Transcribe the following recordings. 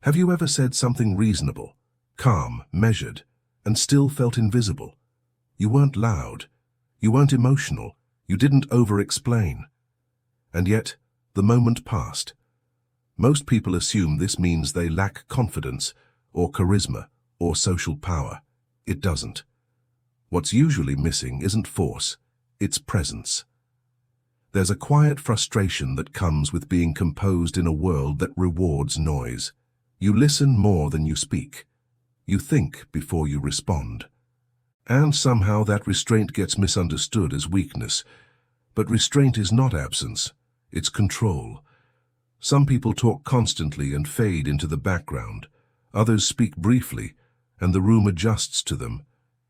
Have you ever said something reasonable, calm, measured, and still felt invisible? You weren't loud, you weren't emotional, you didn't over-explain. And yet, the moment passed. Most people assume this means they lack confidence, or charisma, or social power. It doesn't. What's usually missing isn't force, it's presence. There's a quiet frustration that comes with being composed in a world that rewards noise. You listen more than you speak. You think before you respond. And somehow that restraint gets misunderstood as weakness. But restraint is not absence, it's control. Some people talk constantly and fade into the background. Others speak briefly, and the room adjusts to them.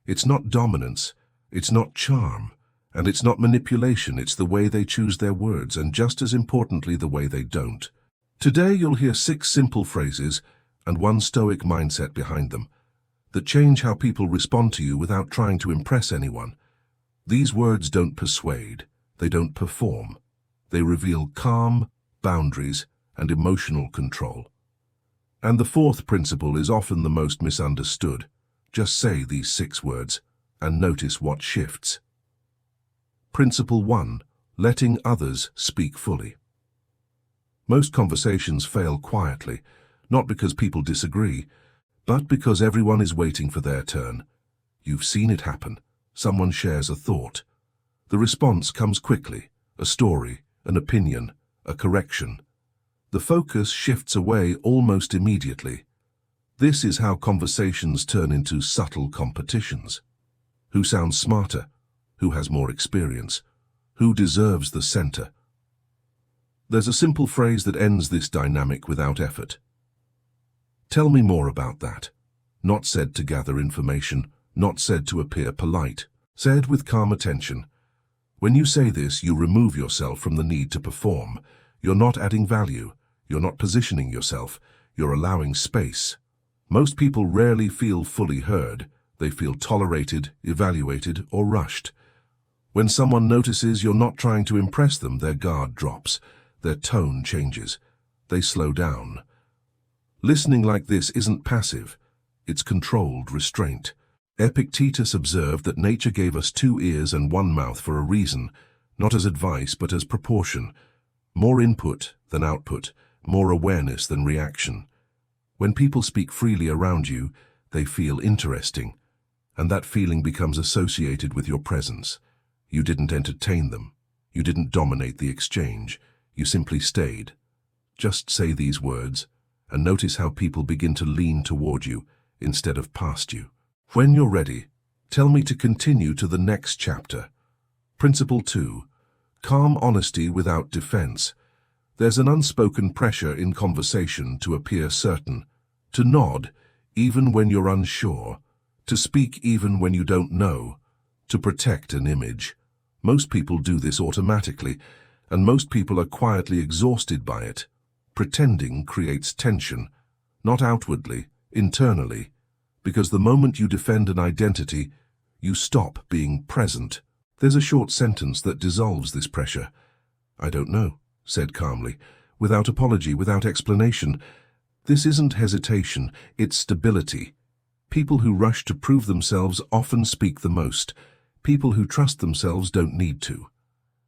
It's not dominance, it's not charm, and it's not manipulation, it's the way they choose their words, and just as importantly, the way they don't. Today you'll hear 6 simple phrases, and one Stoic mindset behind them, that change how people respond to you without trying to impress anyone. These words don't persuade, they don't perform. They reveal calm, boundaries, and emotional control. And the 4th principle is often the most misunderstood. Just say these 6 words, and notice what shifts. Principle 1. Letting others speak fully. Most conversations fail quietly, not because people disagree, but because everyone is waiting for their turn. You've seen it happen. Someone shares a thought. The response comes quickly, a story, an opinion, a correction. The focus shifts away almost immediately. This is how conversations turn into subtle competitions. Who sounds smarter? Who has more experience? Who deserves the center? There's a simple phrase that ends this dynamic without effort. Tell me more about that. Not said to gather information, not said to appear polite, said with calm attention. When you say this, you remove yourself from the need to perform. You're not adding value. You're not positioning yourself. You're allowing space. Most people rarely feel fully heard. They feel tolerated, evaluated, or rushed. When someone notices you're not trying to impress them, their guard drops. Their tone changes. They slow down. Listening like this isn't passive. It's controlled restraint. Epictetus observed that nature gave us 2 ears and 1 mouth for a reason, not as advice but as proportion. More input than output, more awareness than reaction. When people speak freely around you, they feel interesting, and that feeling becomes associated with your presence. You didn't entertain them. You didn't dominate the exchange. You simply stayed. Just say these words, and notice how people begin to lean toward you instead of past you. When you're ready, tell me to continue to the next chapter. Principle 2. Calm honesty without defense. There's an unspoken pressure in conversation to appear certain, to nod even when you're unsure, to speak even when you don't know, to protect an image. Most people do this automatically, and most people are quietly exhausted by it. Pretending creates tension, not outwardly, internally, because the moment you defend an identity, you stop being present. There's a short sentence that dissolves this pressure. "I don't know," said calmly, without apology, without explanation. This isn't hesitation, it's stability. People who rush to prove themselves often speak the most. People who trust themselves don't need to.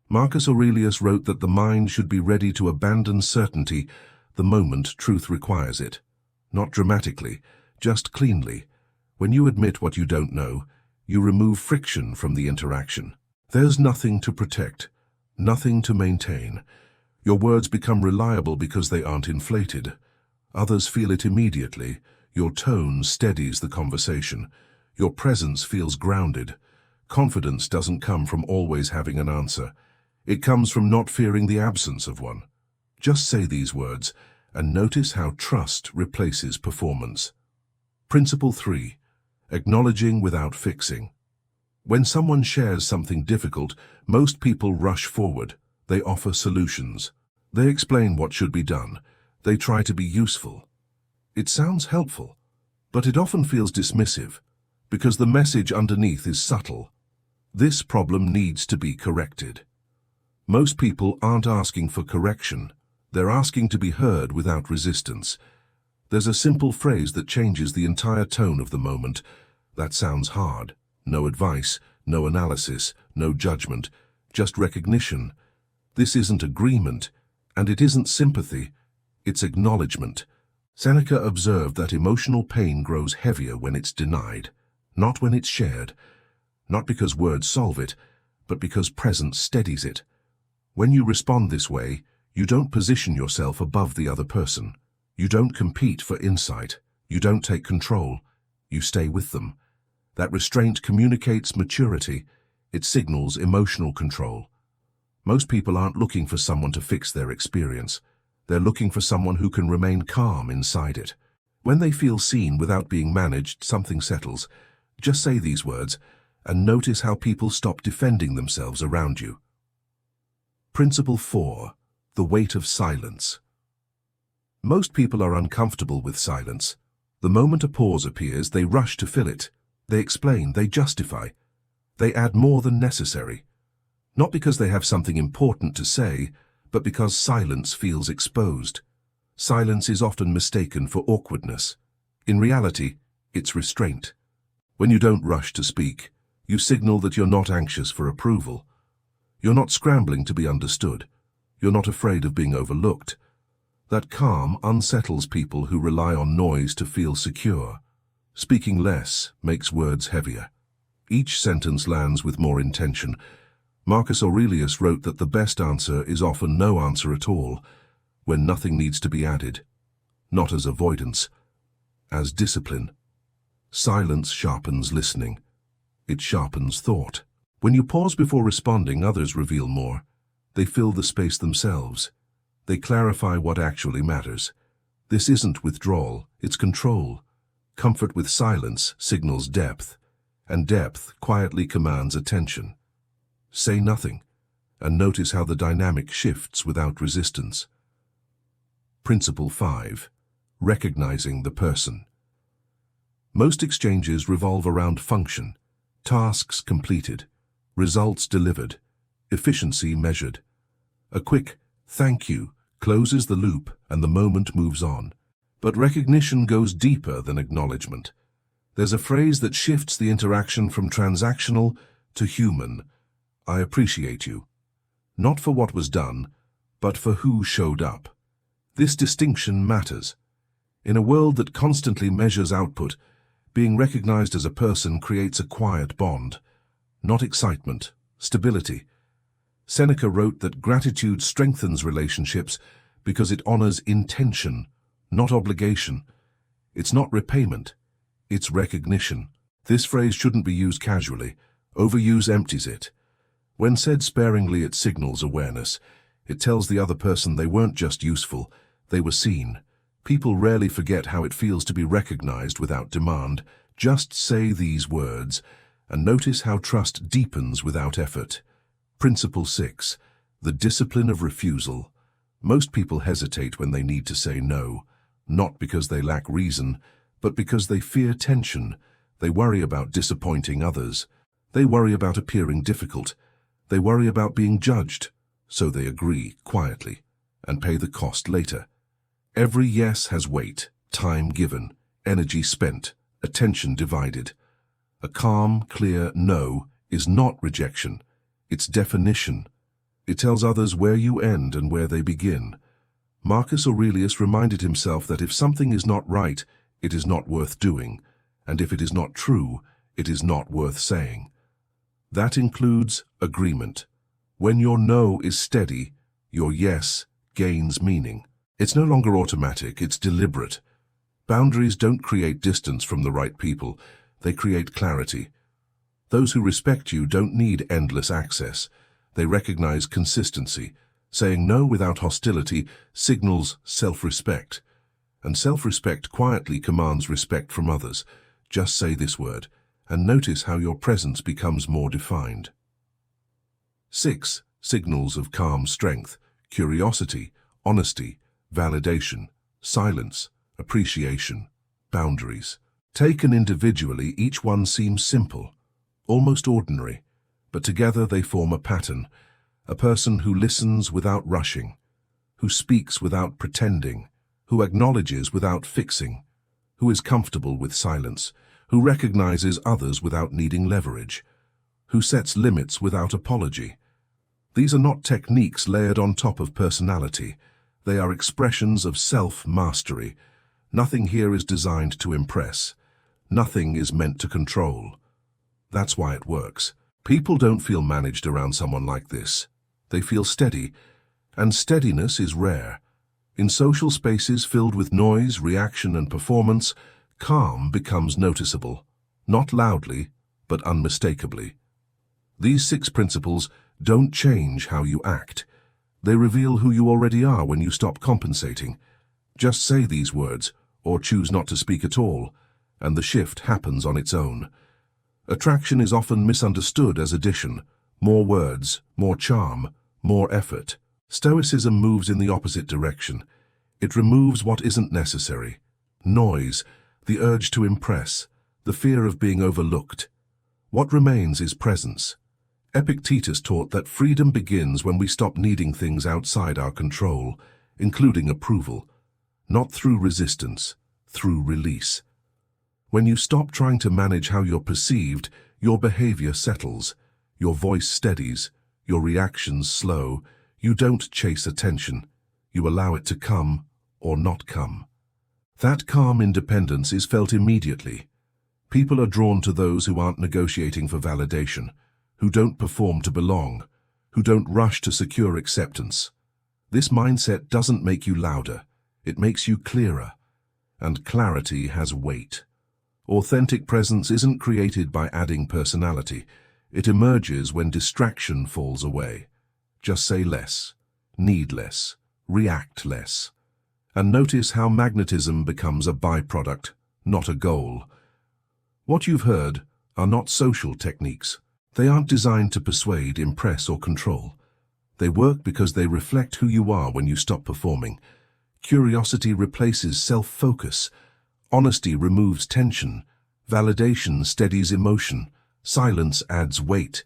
Marcus Aurelius wrote that the mind should be ready to abandon certainty the moment truth requires it. Not dramatically, just cleanly. When you admit what you don't know, you remove friction from the interaction. There's nothing to protect, nothing to maintain. Your words become reliable because they aren't inflated. Others feel it immediately. Your tone steadies the conversation. Your presence feels grounded. Confidence doesn't come from always having an answer. It comes from not fearing the absence of one. Just say these words, and notice how trust replaces performance. Principle 3. Acknowledging without fixing. When someone shares something difficult, most people rush forward. They offer solutions. They explain what should be done. They try to be useful. It sounds helpful, but it often feels dismissive, because the message underneath is subtle. This problem needs to be corrected. Most people aren't asking for correction. They're asking to be heard without resistance. There's a simple phrase that changes the entire tone of the moment. That sounds hard. No advice, no analysis, no judgment, just recognition. This isn't agreement, and it isn't sympathy, it's acknowledgement. Seneca observed that emotional pain grows heavier when it's denied, not when it's shared. Not because words solve it, but because presence steadies it. When you respond this way, you don't position yourself above the other person. You don't compete for insight. You don't take control. You stay with them. That restraint communicates maturity. It signals emotional control. Most people aren't looking for someone to fix their experience. They're looking for someone who can remain calm inside it. When they feel seen without being managed, something settles. Just say these words, and notice how people stop defending themselves around you. Principle 4. The weight of silence. Most people are uncomfortable with silence. The moment a pause appears, they rush to fill it. They explain, they justify. They add more than necessary. Not because they have something important to say, but because silence feels exposed. Silence is often mistaken for awkwardness. In reality, it's restraint. When you don't rush to speak, you signal that you're not anxious for approval. You're not scrambling to be understood. You're not afraid of being overlooked. That calm unsettles people who rely on noise to feel secure. Speaking less makes words heavier. Each sentence lands with more intention. Marcus Aurelius wrote that the best answer is often no answer at all, when nothing needs to be added. Not as avoidance, as discipline. Silence sharpens listening. It sharpens thought. When you pause before responding, others reveal more. They fill the space themselves. They clarify what actually matters. This isn't withdrawal, it's control. Comfort with silence signals depth, and depth quietly commands attention. Say nothing, and notice how the dynamic shifts without resistance. Principle 5. Recognizing the person. Most exchanges revolve around function, tasks completed, results delivered, efficiency measured. A quick "thank you" closes the loop and the moment moves on. But recognition goes deeper than acknowledgement. There's a phrase that shifts the interaction from transactional to human. I appreciate you. Not for what was done, but for who showed up. This distinction matters. In a world that constantly measures output, being recognized as a person creates a quiet bond. Not excitement, stability. Seneca wrote that gratitude strengthens relationships because it honors intention, not obligation. It's not repayment, it's recognition. This phrase shouldn't be used casually. Overuse empties it. When said sparingly, it signals awareness. It tells the other person they weren't just useful, they were seen. People rarely forget how it feels to be recognized without demand. Just say these words, and notice how trust deepens without effort. Principle 6. The discipline of refusal. Most people hesitate when they need to say no, not because they lack reason, but because they fear tension. They worry about disappointing others. They worry about appearing difficult. They worry about being judged. So they agree quietly and pay the cost later. Every yes has weight, time given, energy spent, attention divided. A calm, clear no is not rejection. It's definition. It tells others where you end and where they begin. Marcus Aurelius reminded himself that if something is not right, it is not worth doing, and if it is not true, it is not worth saying. That includes agreement. When your no is steady, your yes gains meaning. It's no longer automatic, it's deliberate. Boundaries don't create distance from the right people, they create clarity. Those who respect you don't need endless access. They recognize consistency. Saying no without hostility signals self-respect. And self-respect quietly commands respect from others. Just say this word, and notice how your presence becomes more defined. 6. Signals of calm strength: curiosity, honesty, validation, silence, appreciation, boundaries. Taken individually, each one seems simple, almost ordinary, but together they form a pattern. A person who listens without rushing, who speaks without pretending, who acknowledges without fixing, who is comfortable with silence, who recognizes others without needing leverage, who sets limits without apology. These are not techniques layered on top of personality. They are expressions of self-mastery. Nothing here is designed to impress. Nothing is meant to control. That's why it works. People don't feel managed around someone like this. They feel steady, and steadiness is rare. In social spaces filled with noise, reaction, and performance, calm becomes noticeable, not loudly, but unmistakably. These 6 principles don't change how you act. They reveal who you already are when you stop compensating. Just say these words, or choose not to speak at all, and the shift happens on its own. Attraction is often misunderstood as addition. More words, more charm, more effort. Stoicism moves in the opposite direction. It removes what isn't necessary. Noise, the urge to impress, the fear of being overlooked. What remains is presence. Epictetus taught that freedom begins when we stop needing things outside our control, including approval, not through resistance, through release. When you stop trying to manage how you're perceived, your behavior settles, your voice steadies, your reactions slow. You don't chase attention. You allow it to come or not come. That calm independence is felt immediately. People are drawn to those who aren't negotiating for validation, who don't perform to belong, who don't rush to secure acceptance. This mindset doesn't make you louder. It makes you clearer. And clarity has weight. Authentic presence isn't created by adding personality. It emerges when distraction falls away. Just say less, need less, react less. And notice how magnetism becomes a byproduct, not a goal. What you've heard are not social techniques. They aren't designed to persuade, impress, or control. They work because they reflect who you are when you stop performing. Curiosity replaces self-focus. Honesty removes tension. Validation steadies emotion. Silence adds weight.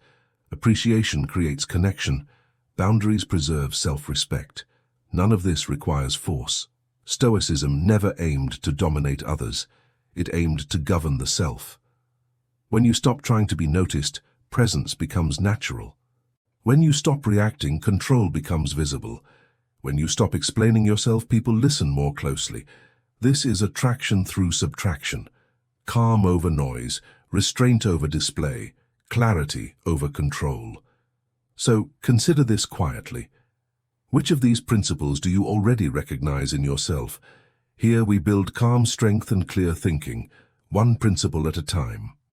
Appreciation creates connection. Boundaries preserve self-respect. None of this requires force. Stoicism never aimed to dominate others. It aimed to govern the self. When you stop trying to be noticed, presence becomes natural. When you stop reacting, control becomes visible. When you stop explaining yourself, people listen more closely. This is attraction through subtraction. Calm over noise, restraint over display, clarity over control. So consider this quietly. Which of these principles do you already recognize in yourself? Here we build calm strength and clear thinking, one principle at a time.